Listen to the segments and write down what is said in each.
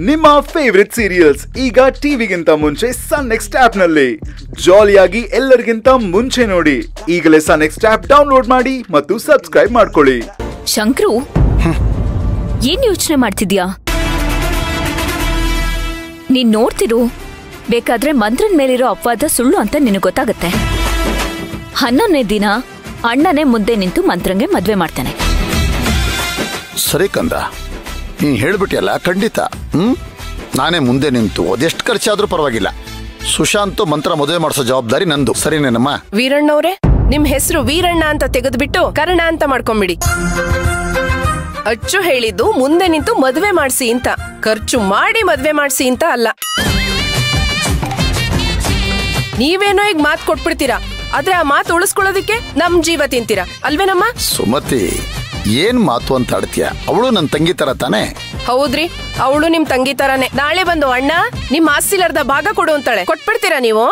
ನಿಮ್ಮ favourite serials ಈಗ ಟಿವಿಗಿಂತ ಮುಂಚೆ ಸನ್ ನೆಕ್ಸ್ಟ್ ಆಪ್ ನಲ್ಲಿ ಜಾಲಿಯಾಗಿ ಎಲ್ಲರಿಗಿಂತ ಮುಂಚೆ ನೋಡಿ. ಈಗಲೇ ಸನ್ ನೆಕ್ಸ್ಟ್ ಆಪ್ ಡೌನ್ಲೋಡ್ ಮಾಡಿ ಮತ್ತು ಸಬ್ಸ್ಕ್ರೈಬ್ ಮಾಡ್ಕೊಳ್ಳಿ. ಶಂಕ್ರು, ಏನ್ ಯೋಚನೆ ಮಾಡ್ತಿದ್ಯಾ? ನೀನ್ ನೋಡ್ತಿರು, ಬೇಕಾದ್ರೆ ಮಂತ್ರನ್ ಮೇಲಿರೋ ಅಪವಾದ ಸುಳ್ಳು ಅಂತ ನಿನಗೆ ಗೊತ್ತಾಗತ್ತೆ. 11ನೇ ದಿನ ಅಣ್ಣನೇ ಮುಂದೆ ನಿಂತು ಮಂತ್ರಂಗೆ ಮದ್ವೆ ಮಾಡ್ತಾನೆ. ಸರಿ ಕಂದ, ನೀನ್ ಹೇಳ್ಬಿಟ್ಟಿಯಲ್ಲ, ಖಂಡಿತ. ನಾನೇ ಮುಂದೆ ನಿಂತು ಅದೆಷ್ಟು ಖರ್ಚಾದ್ರೂ ಪರವಾಗಿಲ್ಲ. ಸುಶಾಂತ್ ಮಂತ್ರ ಮದುವೆ ಮಾಡಿಸೋ ಜವಾಬ್ದಾರಿ ನಂದು. ಸರಿನೇನಮ್ಮ? ವೀರಣ್ಣವ್ರೆ, ನಿಮ್ ಹೆಸರು ವೀರಣ್ಣ ಅಂತ ತೆಗೆದ್ಬಿಟ್ಟು ಕರ್ಣ ಅಂತ ಮಾಡ್ಕೊಂಬಿಡಿ. ಅಚ್ಚು ಹೇಳಿದ್ದು ಮುಂದೆ ನಿಂತು ಮದ್ವೆ ಮಾಡ್ಸಿ ಅಂತ, ಖರ್ಚು ಮಾಡಿ ಮದ್ವೆ ಮಾಡ್ಸಿ ಅಂತ ಅಲ್ಲ. ನೀವೇನೋ ಈಗ ಮಾತು ಕೊಟ್ಬಿಡ್ತೀರಾ, ಆದ್ರೆ ಆ ಮಾತು ಉಳಿಸ್ಕೊಳ್ಳೋದಿಕ್ಕೆ ನಮ್ ಜೀವ ತಿಂತೀರಾ ಅಲ್ವೇನಮ್ಮ? ಸುಮತಿ, ಏನ್ ಮಾತು ಅಂತ ಆಡ್ತೀಯ? ಅವಳು ನನ್ ತಂಗಿ ತರ ತಾನೆ? ಹೌದ್ರಿ, ಅವಳು ನಿಮ್ ತಂಗಿ ತರಾನೆ. ನಾಳೆ ಬಂದು ಅಣ್ಣ ನಿಮ್ ಆಸ್ತಿಲ್ ಅರ್ಧ ಭಾಗ ಕೊಡು ಅಂತಾಳೆ, ಕೊಟ್ಬಿಡ್ತೀರಾ ನೀವು?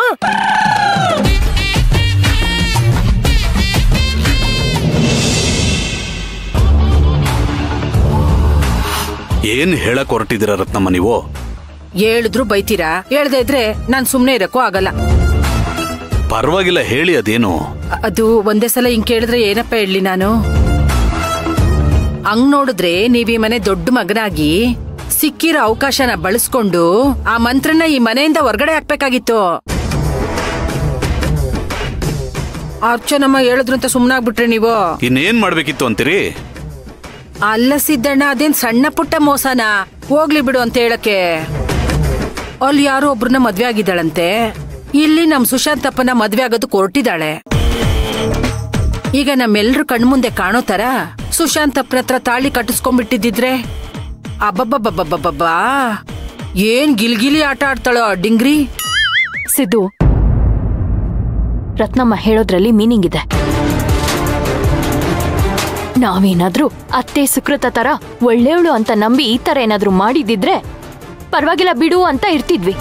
ಏನ್ ಹೇಳಕ್ ಹೊರಟಿದ್ದೀರ ರತ್ನಮ್ಮ ನೀವು? ಹೇಳಿದ್ರು ಬೈತೀರಾ, ಹೇಳ್ದೆ ಇದ್ರೆ ನಾನ್ ಸುಮ್ನೆ ಇರಕ್ಕೂ ಆಗಲ್ಲ. ಪರವಾಗಿಲ್ಲ, ಹೇಳಿ. ಅದೇನು? ಅದು ಒಂದೇ ಸಲ ಹಿಂಗ್ ಕೇಳಿದ್ರೆ ಏನಪ್ಪ ಹೇಳಿ ನಾನು? ಹಂಗ್ ನೋಡಿದ್ರೆ ನೀವ್ ಈ ಮನೆ ದೊಡ್ಡ ಮಗನಾಗಿ ಸಿಕ್ಕಿರೋ ಅವಕಾಶನ ಬಳಸ್ಕೊಂಡು ಆ ಮಂತ್ರನ ಈ ಮನೆಯಿಂದ ಹೊರಗಡೆ ಹಾಕ್ಬೇಕಾಗಿತ್ತು. ಅರ್ಚನಮ್ಮ ಹೇಳಿದ್ರು ಅಂತ ಸುಮ್ನಾಗ್ಬಿಟ್ರೆ ನೀವು ಇನ್ನೇನ್ ಮಾಡ್ಬೇಕಿತ್ತು ಅಂತೀರಿ? ಅಲ್ಲ ಸಿದ್ದಣ್ಣ, ಅದೇನ್ ಸಣ್ಣ ಪುಟ್ಟ ಮೋಸನ, ಹೋಗ್ಲಿ ಬಿಡು ಅಂತ ಹೇಳಕ್ಕೆ. ಅಲ್ಲಿ ಯಾರೋ ಒಬ್ರನ್ನ ಮದ್ವೆ ಆಗಿದ್ದಾಳಂತೆ, ಇಲ್ಲಿ ನಮ್ ಸುಶಾಂತಪ್ಪನ ಮದ್ವೆ ಆಗೋದಕ್ಕೆ ಹೊರಟಿದ್ದಾಳೆ. ಈಗ ನಮ್ಮೆಲ್ರು ಕಣ್ಮುಂದೆ ಕಾಣೋ ತರ ಸುಶಾಂತಪ್ಪನ ಹತ್ರ ತಾಳಿ ಕಟ್ಟಿಸ್ಕೊಂಡ್ಬಿಟ್ಟಿದ್ರೆ ಅಬ್ಬಬ್ಬಬ್ಬಬ್ಬಬ್ಬಾ, ಏನ್ ಗಿಲ್ಗಿಲಿ ಆಟ ಆಡ್ತಾಳೋ ಡಿಂಗ್ರಿ. ಸಿದ್ದು, ರತ್ನಮ್ಮ ಹೇಳೋದ್ರಲ್ಲಿ ಮೀನಿಂಗ್ ಇದೆ. ನಾವೇನಾದ್ರೂ ಅತ್ತೆ ಸುಕೃತ ತರ ಒಳ್ಳೆಯವಳು ಅಂತ ನಂಬಿ ಈ ತರ ಏನಾದ್ರೂ ಮಾಡಿದಿದ್ರೆ ಪರವಾಗಿಲ್ಲ ಬಿಡು ಅಂತ ಇರ್ತಿದ್ವಿ.